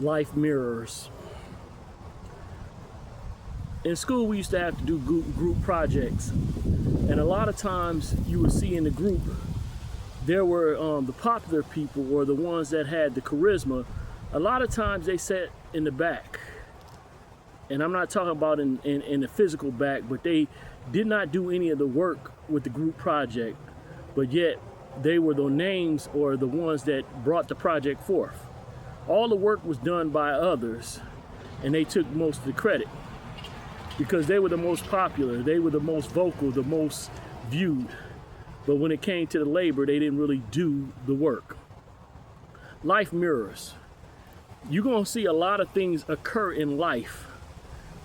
life mirrors. In school, we used to have to do group projects. And a lot of times you would see in the group, there were the popular people or the ones that had the charisma. A lot of times they sat in the back. And I'm not talking about in the physical back, but they did not do any of the work with the group project. But yet they were the names or the ones that brought the project forth. All the work was done by others, and they took most of the credit because they were the most popular, they were the most vocal, the most viewed. But when it came to the labor, they didn't really do the work. Life mirrors. You're gonna see a lot of things occur in life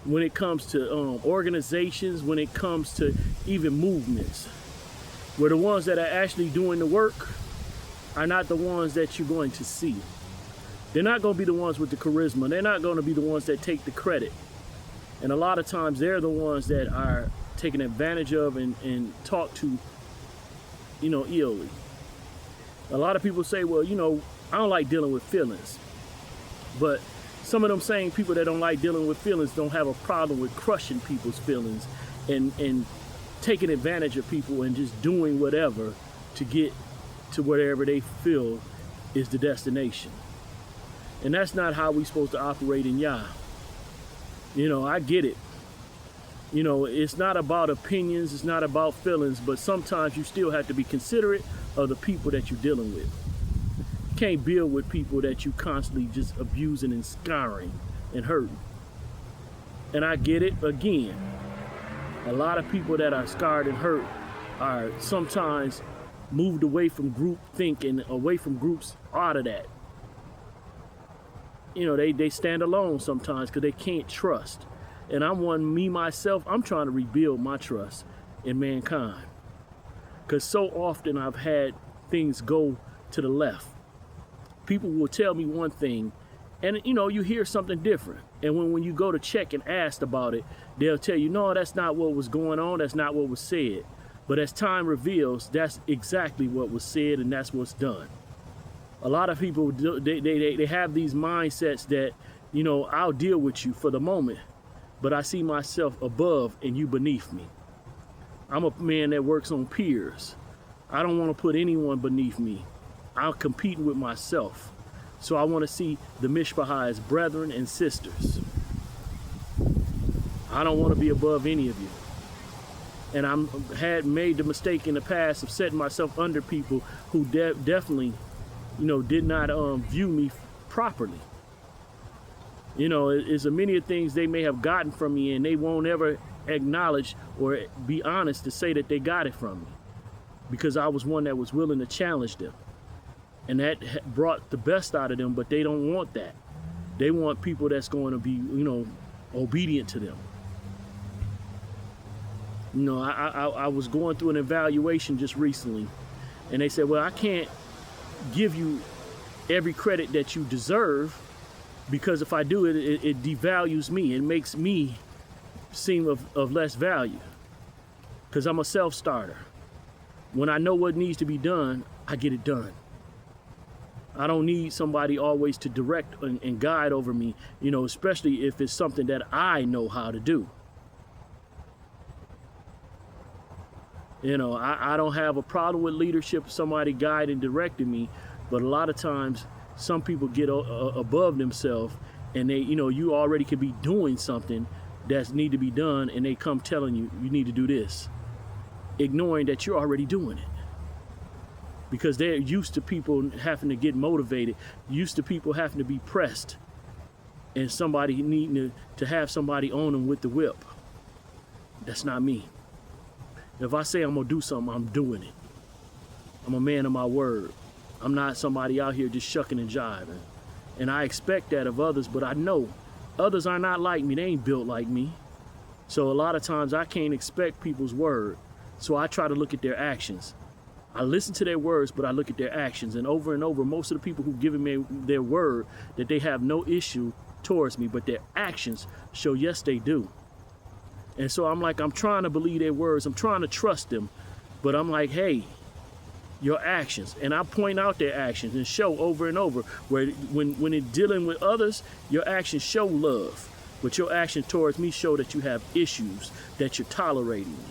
when it comes to organizations, when it comes to even movements, where the ones that are actually doing the work are not the ones that you're going to see. They're not going to be the ones with the charisma. They're not going to be the ones that take the credit. And a lot of times they're the ones that are taken advantage of and talked to, illy. A lot of people say, well, I don't like dealing with feelings. But some of them same people that don't like dealing with feelings don't have a problem with crushing people's feelings and taking advantage of people and just doing whatever to get to whatever they feel is the destination. And that's not how we're supposed to operate in Yah. I get it. It's not about opinions, it's not about feelings, but sometimes you still have to be considerate of the people that you're dealing with. You can't build with people that you constantly just abusing and scarring and hurting. And I get it again. A lot of people that are scarred and hurt are sometimes moved away from group thinking, away from groups out of that. They stand alone sometimes because they can't trust. And myself, I'm trying to rebuild my trust in mankind. Because so often I've had things go to the left. People will tell me one thing, and you hear something different. And when you go to check and ask about it, they'll tell you, no, that's not what was going on, that's not what was said. But as time reveals, that's exactly what was said and that's what's done. A lot of people, they have these mindsets that, I'll deal with you for the moment, but I see myself above and you beneath me. I'm a man that works on peers. I don't want to put anyone beneath me. I'm competing with myself. So I want to see the Mishpah as brethren and sisters. I don't want to be above any of you. And I had made the mistake in the past of setting myself under people who definitely did not view me properly. It's a many of things they may have gotten from me and they won't ever acknowledge or be honest to say that they got it from me because I was one that was willing to challenge them. And that brought the best out of them, but they don't want that. They want people that's going to be, obedient to them. I was going through an evaluation just recently and they said, well, I can't give you every credit that you deserve because if I do it devalues me. It makes me seem of less value because I'm a self-starter. When I know what needs to be done, I get it done. I don't need somebody always to direct and guide over me, especially if it's something that I know how to do. I don't have a problem with leadership, somebody guiding and directing me, but a lot of times some people get above themselves and they, you already could be doing something that need to be done and they come telling you, you need to do this, ignoring that you're already doing it. Because they're used to people having to get motivated, used to people having to be pressed, and somebody needing to have somebody on them with the whip. That's not me. If I say I'm gonna do something, I'm doing it. I'm a man of my word. I'm not somebody out here just shucking and jiving. And I expect that of others, but I know others are not like me. They ain't built like me. So a lot of times I can't expect people's word. So I try to look at their actions. I listen to their words, but I look at their actions. And over, most of the people who've given me their word that they have no issue towards me, but their actions show yes, they do. And so I'm trying to believe their words. I'm trying to trust them. But I'm like, hey, your actions, and I point out their actions and show over and over where when it's dealing with others, your actions show love, but your actions towards me show that you have issues that you're tolerating me.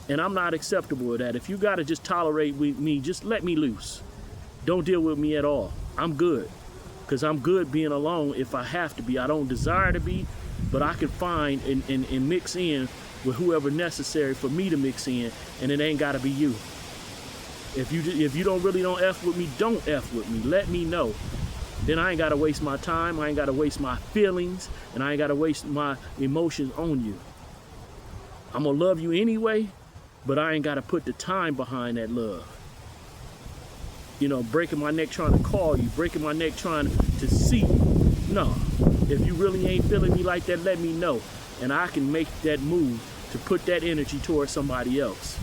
And I'm not acceptable with that. If you gotta just tolerate with me, just let me loose. Don't deal with me at all. I'm good, because I'm good being alone if I have to be. I don't desire to be, but I can find and mix in with whoever necessary for me to mix in, and it ain't gotta be you. If you don't F with me, don't F with me. Let me know. Then I ain't gotta waste my time, I ain't gotta waste my feelings, and I ain't gotta waste my emotions on you. I'm gonna love you anyway, but I ain't gotta put the time behind that love. You know, breaking my neck trying to call you, breaking my neck trying to see you. No, if you really ain't feeling me like that, let me know. And I can make that move to put that energy towards somebody else.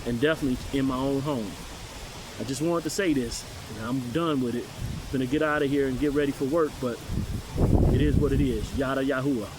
And definitely in my own home. I just wanted to say this, and I'm done with it. Gonna get out of here and get ready for work, but it is what it is. Yada Yahuwah.